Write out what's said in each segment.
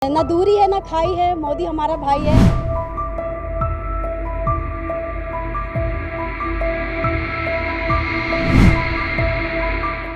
ना दूरी है ना खाई है, मोदी हमारा भाई है।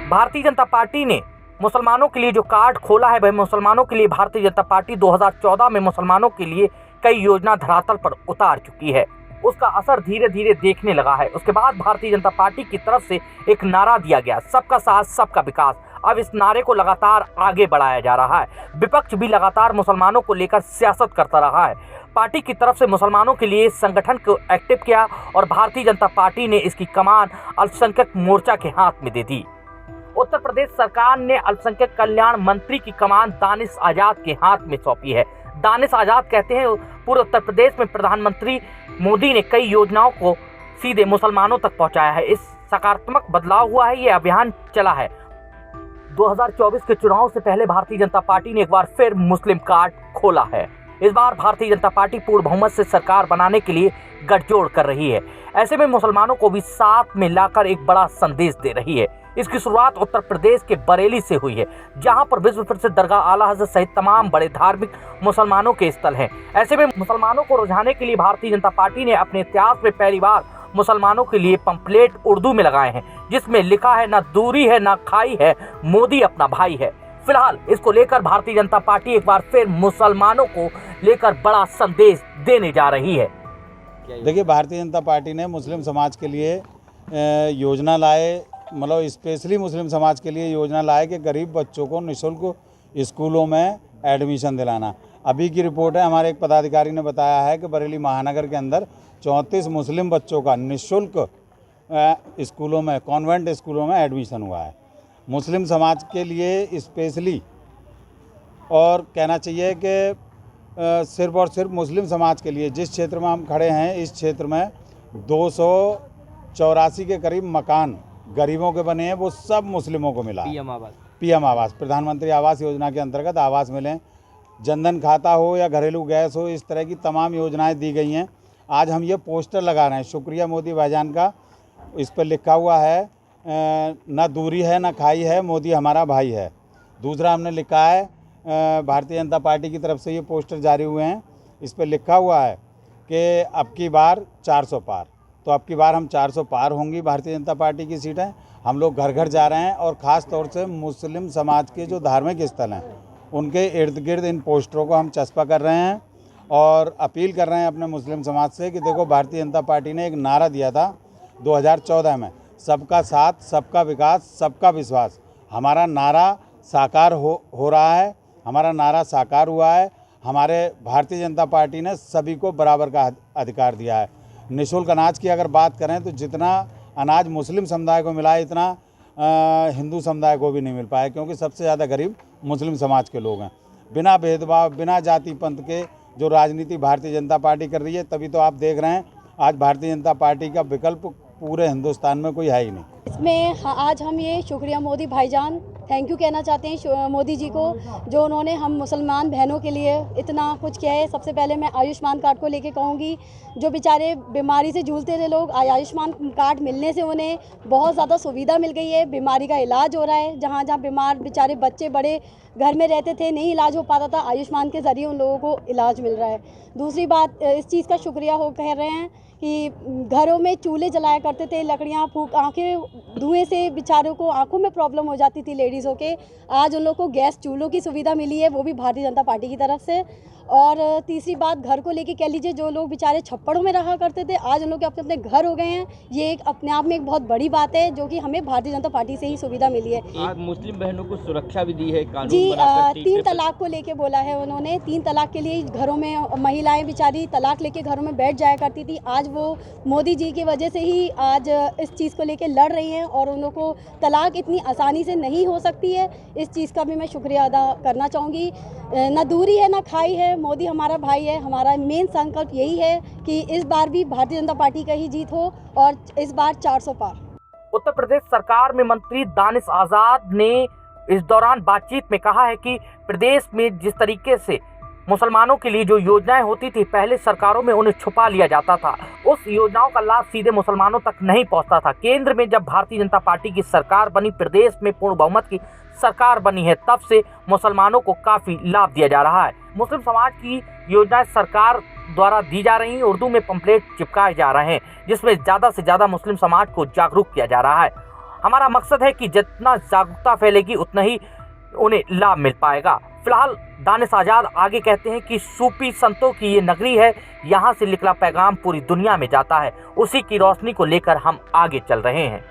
भारतीय जनता पार्टी ने मुसलमानों के लिए जो कार्ड खोला है, वह मुसलमानों के लिए भारतीय जनता पार्टी 2014 में मुसलमानों के लिए कई योजना धरातल पर उतार चुकी है। उसका असर धीरे धीरे देखने लगा है। उसके बाद भारतीय जनता पार्टी की तरफ से एक नारा दिया गया, सबका साथ सबका विकास। अब इस नारे को लगातार आगे बढ़ाया जा रहा है। विपक्ष भी लगातार मुसलमानों को लेकर सियासत करता रहा है। पार्टी की तरफ से मुसलमानों के लिए संगठन को एक्टिव किया और भारतीय जनता पार्टी ने इसकी कमान अल्पसंख्यक मोर्चा के हाथ में दे दी। उत्तर प्रदेश सरकार ने अल्पसंख्यक कल्याण मंत्री की कमान दानिश आजाद के हाथ में सौंपी है। दानिश आजाद कहते हैं, पूरे उत्तर प्रदेश में प्रधानमंत्री मोदी ने कई योजनाओं को सीधे मुसलमानों तक पहुंचाया है। इस सकारात्मक बदलाव हुआ है, ये अभियान चला है। 2024 के चुनाव से पहले भारतीय जनता पार्टी ने एक बार फिर मुस्लिम कार्ड खोला है। इस बार भारतीय जनता पार्टी पूर्ण बहुमत से सरकार बनाने के लिए गठजोड़ कर रही है। ऐसे में मुसलमानों को भी साथ में लाकर एक बड़ा संदेश दे रही है। इसकी शुरुआत उत्तर प्रदेश के बरेली से हुई है, जहां पर विश्व प्रसिद्ध दरगाह आला हज़रत सहित तमाम बड़े धार्मिक मुसलमानों के स्थल हैं। ऐसे में मुसलमानों को रुझाने के लिए भारतीय जनता पार्टी ने अपने इतिहास में पहली बार मुसलमानों के लिए पंपलेट उर्दू में लगाए हैं, जिसमें लिखा है, ना दूरी है ना खाई है, मोदी अपना भाई है। फिलहाल इसको लेकर भारतीय जनता पार्टी एक बार फिर मुसलमानों को लेकर बड़ा संदेश देने जा रही है। देखिए, भारतीय जनता पार्टी ने मुस्लिम समाज के लिए योजना लाए, मतलब स्पेशली मुस्लिम समाज के लिए योजना लाए कि गरीब बच्चों को निःशुल्क स्कूलों में एडमिशन दिलाना। अभी की रिपोर्ट है, हमारे एक पदाधिकारी ने बताया है कि बरेली महानगर के अंदर 34 मुस्लिम बच्चों का निःशुल्क स्कूलों में, कॉन्वेंट स्कूलों में एडमिशन हुआ है। मुस्लिम समाज के लिए स्पेशली, और कहना चाहिए कि सिर्फ और सिर्फ मुस्लिम समाज के लिए जिस क्षेत्र में हम खड़े हैं, इस क्षेत्र में 284 के करीब मकान गरीबों के बने हैं, वो सब मुस्लिमों को मिला। पीएम आवास, प्रधानमंत्री आवास योजना के अंतर्गत आवास मिले। जनधन खाता हो या घरेलू गैस हो, इस तरह की तमाम योजनाएं दी गई हैं। आज हम ये पोस्टर लगा रहे हैं, शुक्रिया मोदी भाईजान का। इस पर लिखा हुआ है, ना दूरी है ना खाई है, मोदी हमारा भाई है। दूसरा हमने लिखा है, भारतीय जनता पार्टी की तरफ से ये पोस्टर जारी हुए हैं, इस पर लिखा हुआ है कि अब की बार 400 पार। तो अब की बार हम 400 पार होंगी भारतीय जनता पार्टी की सीटें। हम लोग घर घर जा रहे हैं और ख़ास तौर से मुस्लिम समाज के जो धार्मिक स्थल हैं, उनके इर्द गिर्द इन पोस्टरों को हम चस्पा कर रहे हैं और अपील कर रहे हैं अपने मुस्लिम समाज से कि देखो, भारतीय जनता पार्टी ने एक नारा दिया था 2014 में, सबका साथ सबका विकास सबका विश्वास। हमारा नारा साकार हो रहा है, हमारा नारा साकार हुआ है। हमारे भारतीय जनता पार्टी ने सभी को बराबर का अधिकार दिया है। निःशुल्क अनाज की अगर बात करें तो जितना अनाज मुस्लिम समुदाय को मिला है, इतना हिंदू समुदाय को भी नहीं मिल पाया, क्योंकि सबसे ज़्यादा गरीब मुस्लिम समाज के लोग हैं। बिना भेदभाव, बिना जाति पंथ के जो राजनीति भारतीय जनता पार्टी कर रही है, तभी तो आप देख रहे हैं आज भारतीय जनता पार्टी का विकल्प पूरे हिंदुस्तान में कोई है ही नहीं। इसमें आज हम ये शुक्रिया मोदी भाईजान, थैंक यू कहना चाहते हैं मोदी जी को, जो उन्होंने हम मुसलमान बहनों के लिए इतना कुछ किया है। सबसे पहले मैं आयुष्मान कार्ड को लेके कहूँगी, जो बेचारे बीमारी से जूझते थे लोग, आयुष्मान कार्ड मिलने से उन्हें बहुत ज़्यादा सुविधा मिल गई है। बीमारी का इलाज हो रहा है, जहाँ जहाँ बीमार बेचारे बच्चे बड़े घर में रहते थे, नहीं इलाज हो पाता था, आयुष्मान के ज़रिए उन लोगों को इलाज मिल रहा है। दूसरी बात, इस चीज़ का शुक्रिया हो कह रहे हैं कि घरों में चूल्हे जलाया करते थे, लकड़ियाँ फूँक, आंखें धुएं से बेचारों को आंखों में प्रॉब्लम हो जाती थी लेडीज़ों के। आज उन लोगों को गैस चूल्हों की सुविधा मिली है, वो भी भारतीय जनता पार्टी की तरफ से। और तीसरी बात, घर को लेके कह लीजिए, जो लोग बेचारे छप्पड़ों में रहा करते थे, आज उन लोग के अपने अपने घर हो गए हैं। ये एक अपने आप में एक बहुत बड़ी बात है, जो कि हमें भारतीय जनता पार्टी से ही सुविधा मिली है। आज मुस्लिम बहनों को सुरक्षा भी दी है कानून जी, बनाकर। 3 तलाक को लेके बोला है उन्होंने। 3 तलाक के लिए घरों में महिलाएं बेचारी तलाक लेके घरों में बैठ जाया करती थी। आज वो मोदी जी की वजह से ही आज इस चीज़ को लेके लड़ रही हैं और उन लोगों को तलाक इतनी आसानी से नहीं हो सकती है। इस चीज़ का भी मैं शुक्रिया अदा करना चाहूँगी। ना दूरी है ना खाई है, मोदी हमारा भाई है। हमारा मेन संकल्प यही है कि इस बार भी भारतीय जनता पार्टी का ही जीत हो और इस बार 400 पार। उत्तर प्रदेश सरकार में मंत्री दानिश आजाद ने इस दौरान बातचीत में कहा है कि प्रदेश में जिस तरीके से मुसलमानों के लिए जो योजनाएं होती थी, पहले सरकारों में उन्हें छुपा लिया जाता था। उस योजनाओं का लाभ सीधे मुसलमानों तक नहीं पहुंचता था। केंद्र में जब भारतीय जनता पार्टी की सरकार बनी, प्रदेश में पूर्ण बहुमत की सरकार बनी है तब से मुसलमानों को काफी लाभ दिया जा रहा है। मुस्लिम समाज की योजनाएं सरकार द्वारा दी जा रही हैं। उर्दू में पंपलेट चिपकाए जा रहे हैं जिसमें ज़्यादा से ज़्यादा मुस्लिम समाज को जागरूक किया जा रहा है। हमारा मकसद है कि जितना जागरूकता फैलेगी उतना ही उन्हें लाभ मिल पाएगा। फिलहाल दानिश आज़ाद आगे कहते हैं कि सूफी संतों की ये नगरी है, यहाँ से निकला पैगाम पूरी दुनिया में जाता है, उसी की रोशनी को लेकर हम आगे चल रहे हैं।